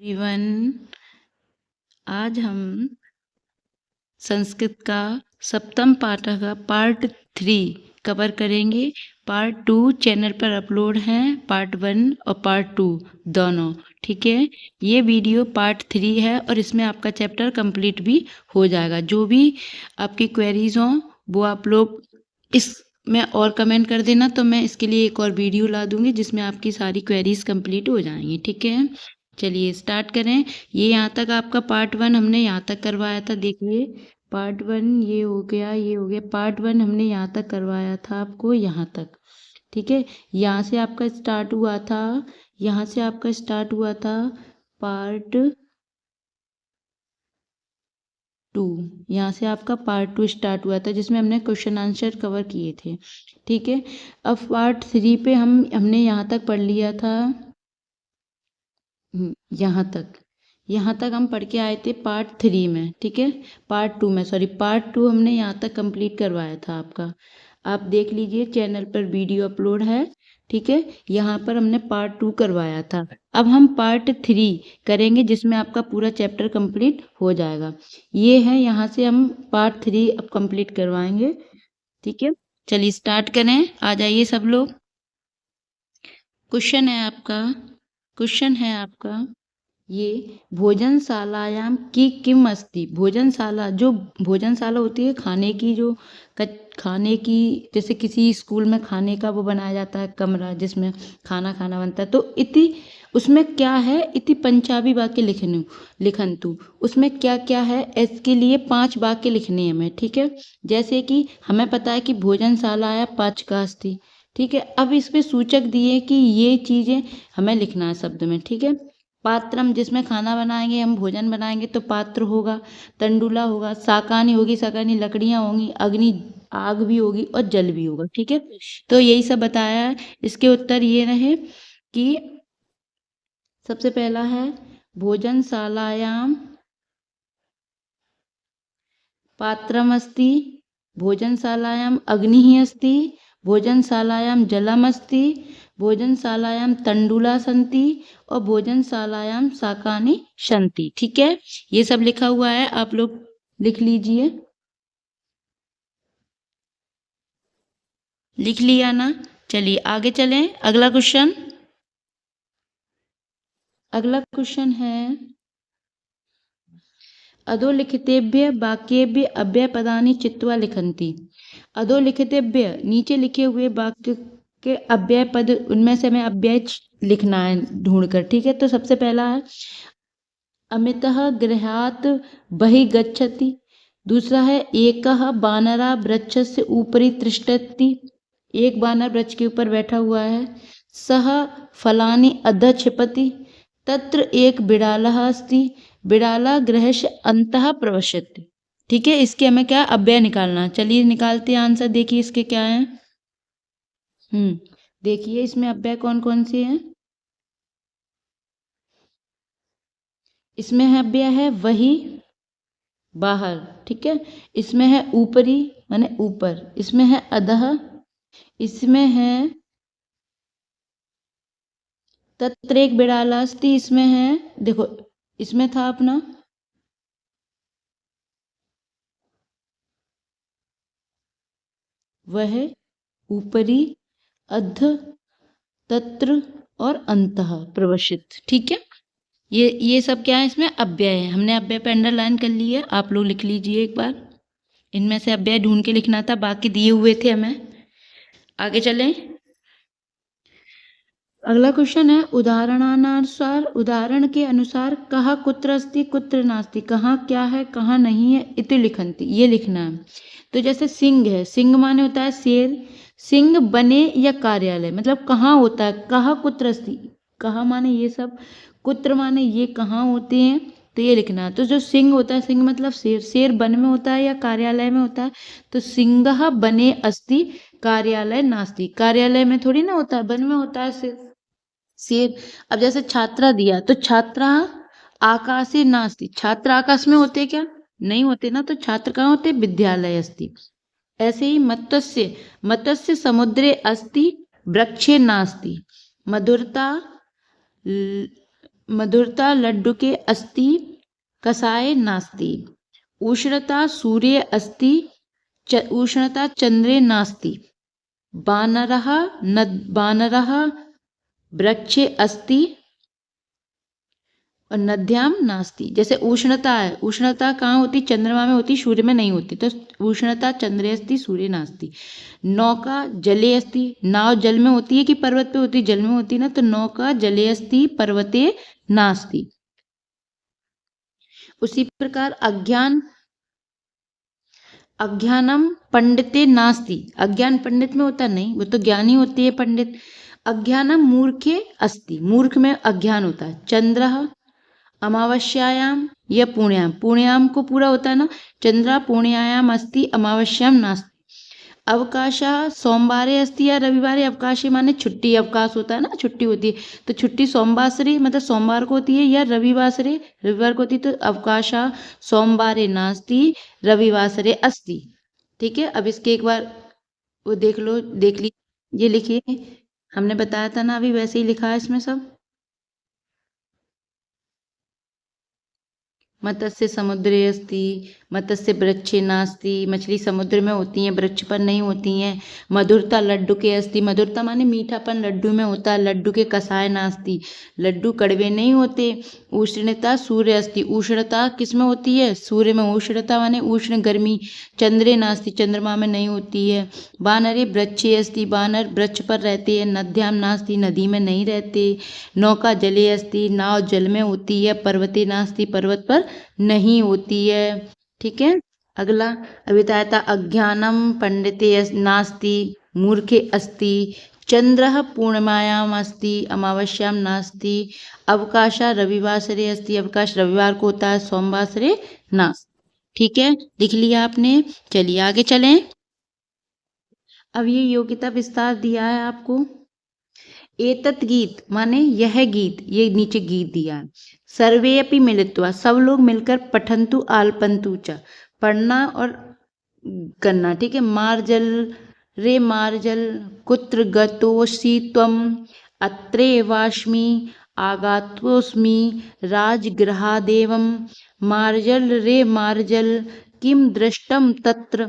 Everyone, आज हम संस्कृत का सप्तम पाठ का पार्ट 3 कवर करेंगे। पार्ट 2 चैनल पर अपलोड है, पार्ट 1 और पार्ट 2 दोनों। ठीक है, ये वीडियो पार्ट 3 है और इसमें आपका चैप्टर कंप्लीट भी हो जाएगा। जो भी आपकी क्वेरीज हों वो आप लोग इसमें और कमेंट कर देना, तो मैं इसके लिए एक और वीडियो ला दूंगी जिसमें आपकी सारी क्वेरीज कंप्लीट हो जाएंगी। ठीक है, चलिए स्टार्ट करें। ये यहाँ तक आपका पार्ट 1 हमने यहाँ तक करवाया था। देखिए पार्ट 1 ये हो गया, ये हो गया। पार्ट 1 हमने यहाँ तक करवाया था आपको, यहाँ तक। ठीक है, यहाँ से आपका स्टार्ट हुआ था, यहाँ से आपका स्टार्ट हुआ था पार्ट 2। यहाँ से आपका पार्ट 2 स्टार्ट हुआ था जिसमें हमने क्वेश्चन आंसर कवर किए थे। ठीक है, अब पार्ट 3 पे हमने यहाँ तक पढ़ लिया था। यहाँ तक हम पढ़ के आए थे पार्ट 3 में। ठीक है, पार्ट 2 में, सॉरी पार्ट 2 हमने यहाँ तक कंप्लीट करवाया था आपका। आप देख लीजिए, चैनल पर वीडियो अपलोड है। ठीक है, यहाँ पर हमने पार्ट 2 करवाया था। अब हम पार्ट 3 करेंगे जिसमें आपका पूरा चैप्टर कंप्लीट हो जाएगा। ये है, यहाँ से हम पार्ट 3 अब कंप्लीट करवाएंगे। ठीक है, चलिए स्टार्ट करें। आ जाइए सब लोग। क्वेश्चन है आपका ये भोजनशालायां की किम अस्ति। भोजनशाला, जो भोजनशाला होती है खाने की, जो खाने की, जैसे किसी स्कूल में खाने का वो बनाया जाता है कमरा जिसमें खाना बनता है, तो इति उसमें क्या है, इति पंचाबी वाक्य लिखन्तु। उसमें क्या क्या है, इसके लिए 5 वाक्य लिखने हैं हमें। ठीक है, जैसे कि हमें पता है कि भोजनशालायां पाचका अस्ति। ठीक है, अब इसमें सूचक दिए कि ये चीजें हमें लिखना है शब्द में। ठीक है, पात्रम, जिसमें खाना बनाएंगे, हम भोजन बनाएंगे तो पात्र होगा। तंडुला होगा, साकानी होगी, साकानी लकड़ियां होंगी, अग्नि आग भी होगी और जल भी होगा। ठीक है, तो यही सब बताया है। इसके उत्तर ये रहे कि सबसे पहला है भोजनशालायाम पात्रम अस्ति, भोजनशालायाम अग्निः अस्ति, भोजनशालायां जलम अस्ति, भोजनशालायां तंडुला सन्ति और भोजनशालायां शाकानि सन्ति। ठीक है, ये सब लिखा हुआ है, आप लोग लिख लीजिए। लिख लिया ना? चलिए आगे चलें। अगला क्वेश्चन है अधोलिखितेभ्य वाक्येभ्य अव्ययपदानि चित्वा लिखन्ति। अधोलिखितेभ्य, नीचे लिखे हुए वाक्य के अव्यय पद, उनमें से हमें अव्यय लिखना है ढूंढकर। ठीक है, तो सबसे पहला है अमितः गृहात् बहिः गच्छति। दूसरा है एकः वानरः वृक्षस्य उपरि तिष्ठति। एक वानर वृक्ष के ऊपर बैठा हुआ है। सः फलानि अधः क्षिपति। तत्र एक बिडालः अस्ति, बिडाला गृहस्य अन्तः प्रविशति। ठीक है, इसके हमें क्या अव्यय निकालना है। चलिए निकालते हैं आंसर। देखिए इसके क्या है। देखिए इसमें अव्यय कौन कौन से हैं। इसमें है अव्यय है वही, बाहर। ठीक है, इसमें है ऊपरी माने ऊपर, इसमें है अधः, इसमें है तत्र एक बिडाला अस्ति, इसमें है, देखो इसमें था अपना वह, ऊपरी, अध, तत्र और अंतः प्रवशित। ठीक है, ये सब क्या है, इसमें अव्यय है। हमने अव्यय पे अंडरलाइन कर ली है, आप लोग लिख लीजिए एक बार। इनमें से अव्यय ढूंढ के लिखना था, बाकी दिए हुए थे हमें। आगे चलें। अगला क्वेश्चन है उदाहरणानुसार, उदाहरण के अनुसार कहाँ कुत्र अस्ति कुत्र नास्ति, कहाँ क्या है कहाँ नहीं है, इति लिखन्ति, ये लिखना है। तो जैसे सिंह है, सिंह माने होता है शेर। सिंह बने या कार्यालय, मतलब कहाँ होता है, कहाँ कुत्र अस्ति, कहाँ माने ये सब, कुत्र माने ये कहाँ होते हैं, तो ये लिखना है। तो जो सिंह होता है, सिंह मतलब शेर, शेर वन में होता है या कार्यालय में होता है, तो सिंहः बने अस्ति कार्यालय नास्ति। कार्यालय में थोड़ी ना होता है, वन में होता है शेर। अब जैसे छात्रा दिया, तो छात्रा आकाशे नास्ति, छात्र आकाश में होते क्या, नहीं होते ना, तो छात्र कहाँ होते, विद्यालय अस्ति। ऐसे ही मत्स्य समुद्रे अस्ति वृक्षे नास्ति। मधुरता मधुरता लड्डू के अस्ति कसाय नास्ति। उष्णता सूर्ये अस्ति उष्णता चंद्रे नास्ति। बानरः वृक्षे अस्ति और नद्याम नास्ति। जैसे उष्णता है, उष्णता कहाँ होती? चंद्रमा में होती, सूर्य में नहीं होती। तो उष्णता चंद्रे अस्ति सूर्य नास्ति। नौका जले अस्ति। नाव जल में होती है कि पर्वत पे होती? जल में होती ना, तो नौका जले अस्ति पर्वते नास्ति। उसी प्रकार अज्ञानम पंडिते नास्ति। अज्ञान पंडित में होता नहीं, वो तो ज्ञानी होती है पंडित। अज्ञानम मूर्खे अस्ति। मूर्ख में अज्ञान होता है। चंद्र अमावस्यायाम या पूर्ण्याम, पूर्ण्याम को पूरा होता है ना। चंद्रा पूर्ण्यायाम अस्ति अमावस्याम नास्ति। अवकाश सोमवारे अस्ति या रविवारे। अवकाश माने छुट्टी, अवकाश होता है ना, छुट्टी होती है। तो छुट्टी सोमवासरे मतलब सोमवार को होती है या रविवासरे रविवार को होती है। तो अवकाश सोमवारे नास्ति रविवासरे अस्ति। ठीक है, अब इसके एक बार वो देख ली। ये लिखिए, हमने बताया था ना अभी, वैसे ही लिखा है इसमें सब। मत्स्य समुद्रे अस्ति मत्स्य वृक्षे नास्ति। मछली समुद्र में होती हैं, वृक्ष पर नहीं होती हैं। मधुरता लड्डू के अस्ति। मधुरता माने मीठापन लड्डू में होता है। लड्डू के कसाय नास्ति। लड्डू कड़वे नहीं होते। उष्णता सूर्य अस्ति। उष्णता किस में होती है? सूर्य में। उष्णता माने उष्ण गर्मी। चंद्रे नास्ति। चंद्रमा में नहीं होती है। बानरे वृक्षे अस्ति। बानर वृक्ष पर रहते हैं। नद्याम नास्ति। नदी में नहीं रहते। नौका जले अस्ति। नाव जल में होती है। पर्वते नास्ति। पर्वत पर नहीं होती है। ठीक है, अगला अभी बताया था अज्ञानम पंडिते नास्ति मूर्खे अस्ति। चंद्र पूर्णिमायाम अस्ति अमावस्याम नास्ति। अवकाश रविवासरे अस्ति। अवकाश रविवार को होता है, सोमवासरे नास्ति। ठीक है, लिख लिया आपने। चलिए आगे चलें। अब ये योग्यता विस्तार दिया है आपको। एतत् गीत माने यह गीत, ये नीचे गीत दिया है। सर्वे अपि मिलित्वा, सब लोग मिलकर पठन्तु आलपन्तु च, पढ़ना और करना। ठीक है, मार्जल रे मार्जल कुत्र गतोऽसि त्वम् अत्रैवास्मि आगतोऽस्मि राजगृहादेवं। मार्जल रे मार्जल किं दृष्टं तत्र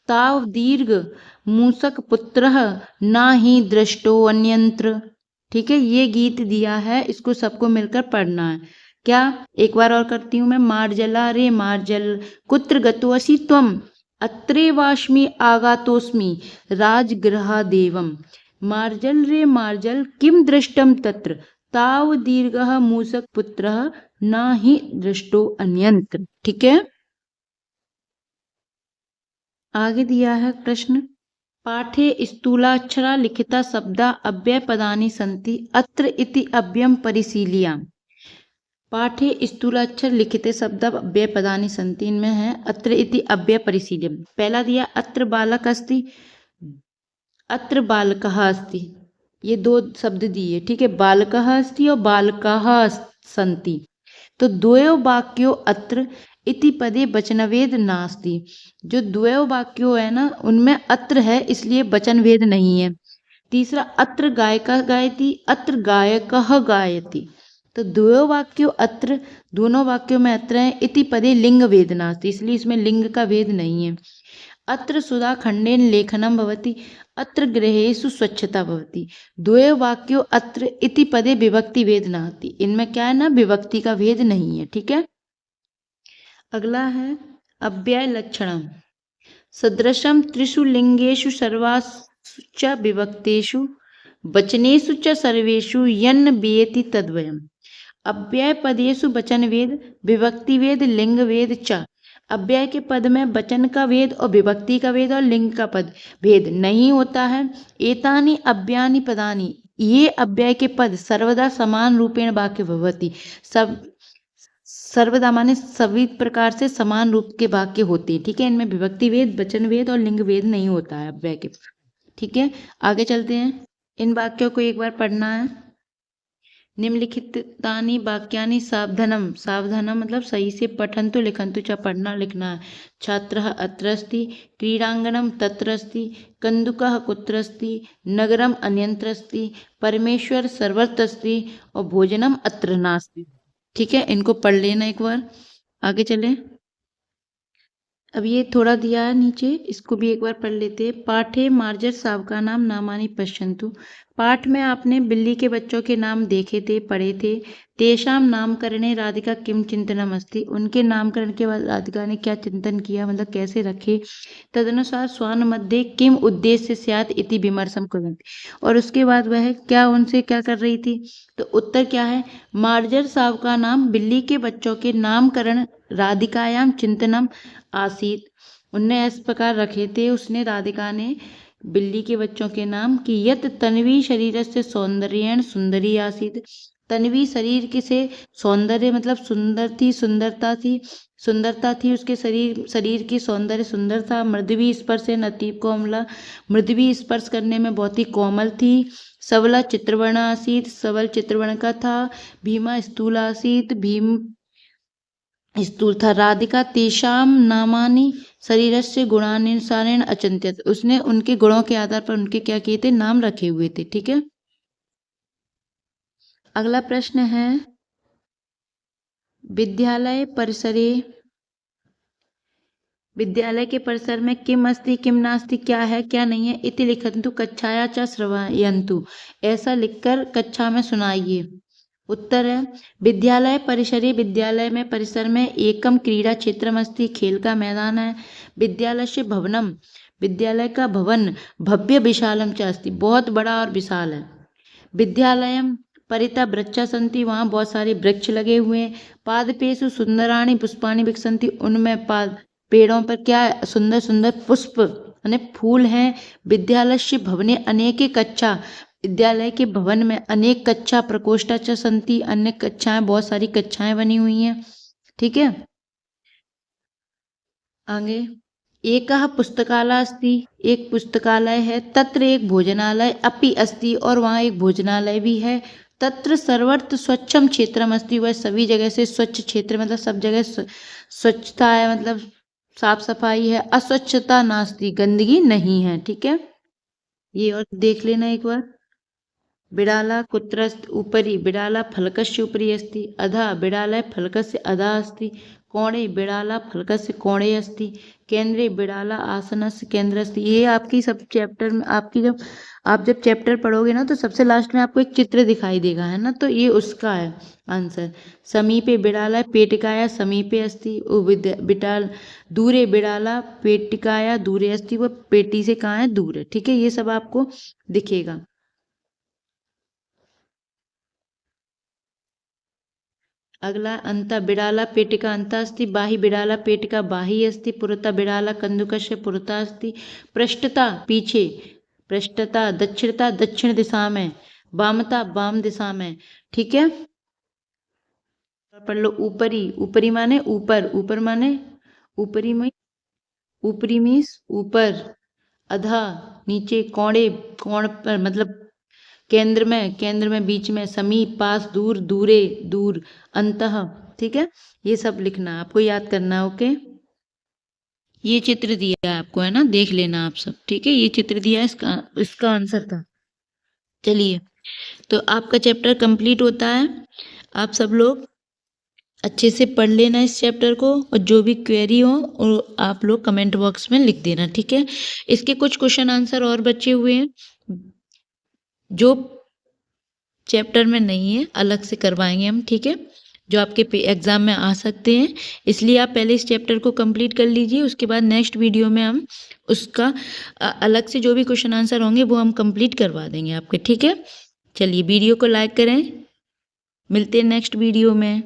ताव दीर्घ मूषक पुत्रः न ही दृष्टो अन्यत्र। ठीक है, ये गीत दिया है, इसको सबको मिलकर पढ़ना है। क्या, एक बार और करती हूं मैं। मार्जला रे मार्जल कुत्र गतोऽसि त्वम् अत्रैवास्मि आगतोऽस्मि राजगृहादेवम्। मार्जल रे मार्जल किम दृष्टम तत्र ताव दीर्घः मूषक पुत्रः न ही दृष्टो अन्यत्र। ठीक है, आगे दिया है प्रश्न। पाठे स्थूलाक्षरा लिखिता शब्दा अव्ययपदानि सन्ति अत्र इति अव्ययं परिशीलयाम। पाठे स्थूलाक्षर लिखिते शब्द अव्ययपदानि सन्ति, इनमें है अत्र इति अव्यय परिशील्यम। पहला दिया अत्र बालक अस्ति, अत्र बालकः अस्ति, ये दो शब्द दिए। ठीक है, बालकः अस्ति और बालकाः सन्ति। तो द्वयो वाक्यो अत्र इति पदे वचनभेद नास्ति। जो द्वयो वाक्यो है ना, उनमें अत्र है, इसलिए वचन भेद नहीं है। तीसरा अत्र गायिका गायति अत्र गायकः गायति। तो द्वयो वाक्यो अत्र, दोनों वाक्यों में अत्र है। इति पदे लिंग भेद नास्ति, इसलिए इसमें लिंग का भेद नहीं है। अत्र सुधा खंडेन लेखनम भवति अत्र गृहेषु स्वच्छता भवति। द्वयो वाक्यो अत्र इति पदे विभक्ति भेद नास्ति, इनमें क्या है ना, विभक्ति का भेद नहीं है। ठीक है, अगला है अव्यय लक्षणम। सदृशम त्रिषु लिंगेषु सर्वासु च विभक्तेषु वचनेषु च सर्वेषु यन्न वेति तद्वयम्। अव्यय पदेषु वचन वेद विभक्ति वेद लिंग वेद च। अव्यय के पद में वचन का भेद और विभक्ति का भेद और लिंग का पद भेद नहीं होता है। एतानि अव्ययानि पदानि, ये अव्यय के पद सर्वदा समान रूपेण वाक्य भवति। सब सर्वदा माने सभी प्रकार से समान रूप के वाक्य होते हैं। ठीक है, इनमें विभक्ति भेद वचन भेद और लिंग भेद नहीं होता है अव्यय के। ठीक है, आगे चलते हैं। इन वाक्यों को एक बार पढ़ना है। निम्नलिखितानि वाक्यानि सावधानम, सावधानम मतलब सही से पठन्तु लिखन्तु च, पढ़ना लिखना है। छात्रः अत्र अस्ति, क्रीडाङ्गणं तत्र अस्ति, कन्दुकः कुत्र अस्ति, नगरम् अन्यत्र अस्ति, परमेश्वर सर्वत्र अस्ति और भोजनम अत्र नास्ति। ठीक है, इनको पढ़ लेना एक बार। आगे चले। अब ये थोड़ा दिया है नीचे, इसको भी एक बार पढ़ लेते हैं। पाठे मार्जर सावका नाम नामानि पश्यन्तु। पाठ में आपने बिल्ली के बच्चों के नाम देखे थे, पढ़े थे। तेषाम नामकरणे राधिका किम चिंतनम अस्ति, उनके नामकरण के बाद राधिका ने क्या चिंतन किया, मतलब कैसे रखे। तदनुसार स्वान मध्ये किम उद्देश्य स्यात् इति विमर्शम कुर्वन्ति, और उसके बाद वह क्या उनसे क्या कर रही थी। तो उत्तर क्या है, मार्जर सावका नाम, बिल्ली के बच्चों के नामकरण राधिकायाम चिंतनम आसीत, उनने इस प्रकार रखे थे, उसने राधिका ने बिल्ली के बच्चों के नाम कि यत तन्वी शरीर से सौंदर्यण सुंदरी आसीत, तन्वी शरीर के से सौंदर्य मतलब सुंदर थी, सुंदरता थी उसके शरीर की सौंदर्य सुंदर था। मृदवी स्पर्श अतीब कोमला, मृदवी स्पर्श करने में बहुत ही कोमल थी। सबला चित्रवर्ण आसीत, सबल चित्रवर्ण का था। भीमा स्थूल आसीत, भीम स्थूल था। राधिका तेषाम नामानि शरीरस्य गुणानुसारेण अचिंत्यत, उसने उनके गुणों के आधार पर उनके क्या किए थे, नाम रखे हुए थे। ठीक है, अगला प्रश्न है, विद्यालय परिसरे, विद्यालय के परिसर में किम अस्ति किम नास्ति, क्या है क्या नहीं है। इति लिखन्तु कक्षाया च श्रवयन्तु, ऐसा लिखकर कक्षा में सुनाइए। उत्तर है, विद्यालय परिसरे, विद्यालय में परिसर में एकम क्रीड़ा क्षेत्रम अस्ति, खेल का मैदान है। विद्यालय से भवनम, विद्यालय का भवन भव्य विशालम च अस्ति, बहुत बड़ा और विशाल है। विद्यालयम परितः वृक्षा सन्ति, वहाँ बहुत सारे वृक्ष लगे हुए हैं। पादपेषु सुंदराणि पुष्पाणि विकसन्ति, उनमें पेड़ों पर क्या सुंदर सुंदर पुष्प यानी फूल हैं। विद्यालय से भवने अनेके कक्षा, विद्यालय के भवन में अनेक कक्षा प्रकोष्ठा च सन्ति, अन्य कक्षाएं, बहुत सारी कक्षाएं बनी हुई हैं। ठीक है, आगे। एकः पुस्तकालय अस्ति, एक पुस्तकालय है। तत्र एक भोजनालय अपि अस्ति, और वहाँ एक भोजनालय भी है। तत्र सर्वत्र स्वच्छम क्षेत्रम अस्ति, वह सभी जगह से स्वच्छ क्षेत्र मतलब सब जगह स्वच्छता है, मतलब साफ सफाई है। अस्वच्छता नास्ति, गंदगी नहीं है। ठीक है, ये और देख लेना एक बार। बिडाला कुत्र उपरि, बिडाला फलकस्य उपरि अस्ति। अधः बिडालय फलकस्य अधः अस्ति। कोणे बिडाला फलकस्य कोणे अस्ति। केंद्रे बिडाला आसनस्य केंद्रे अस्ति। ये आपकी सब चैप्टर में, आपकी जब आप चैप्टर पढ़ोगे ना, तो सबसे लास्ट में आपको एक चित्र दिखाई देगा, है ना, तो ये उसका है आंसर। समीपे बिडाला पेटिकाया समीपे अस्ति, बिडाल दूरे बिडाला पेटिकाया दूरे अस्ति, वो पेटी से कहाँ है, दूर है। ठीक है, ये सब आपको दिखेगा। अगला, अंत बिडाला पेटिका अंत अस्ति, बाहि बिडाला पेटिका बाहि अस्ति, पुरता बिडाला कंदुकस्य पुरता अस्ति। पृष्ठता पीछे, पृष्ठता दक्षिणता दक्षिण दिशा में, वामता वाम दिशा में। ठीक है, पढ़ लो। ऊपरी, ऊपरी माने ऊपर, ऊपर माने ऊपरी में, ऊपरी मीन्स ऊपर। अधा नीचे, कोणे कोण पर मतलब केंद्र में बीच में, समीप पास, दूर दूरे दूर, अंतः। ठीक है, ये सब लिखना आपको, याद करना। ओके, ये चित्र दिया है आपको, है ना, देख लेना आप सब। ठीक है, ये चित्र दिया है, इसका आंसर था। चलिए, तो आपका चैप्टर कंप्लीट होता है। आप सब लोग अच्छे से पढ़ लेना इस चैप्टर को, और जो भी क्वेरी हो और आप लोग कमेंट बॉक्स में लिख देना। ठीक है, इसके कुछ क्वेश्चन आंसर और बचे हुए हैं जो चैप्टर में नहीं है, अलग से करवाएंगे हम। ठीक है, जो आपके एग्जाम में आ सकते हैं, इसलिए आप पहले इस चैप्टर को कंप्लीट कर लीजिए। उसके बाद नेक्स्ट वीडियो में हम उसका अलग से जो भी क्वेश्चन आंसर होंगे वो हम कंप्लीट करवा देंगे आपके। ठीक है, चलिए वीडियो को लाइक करें, मिलते हैं नेक्स्ट वीडियो में।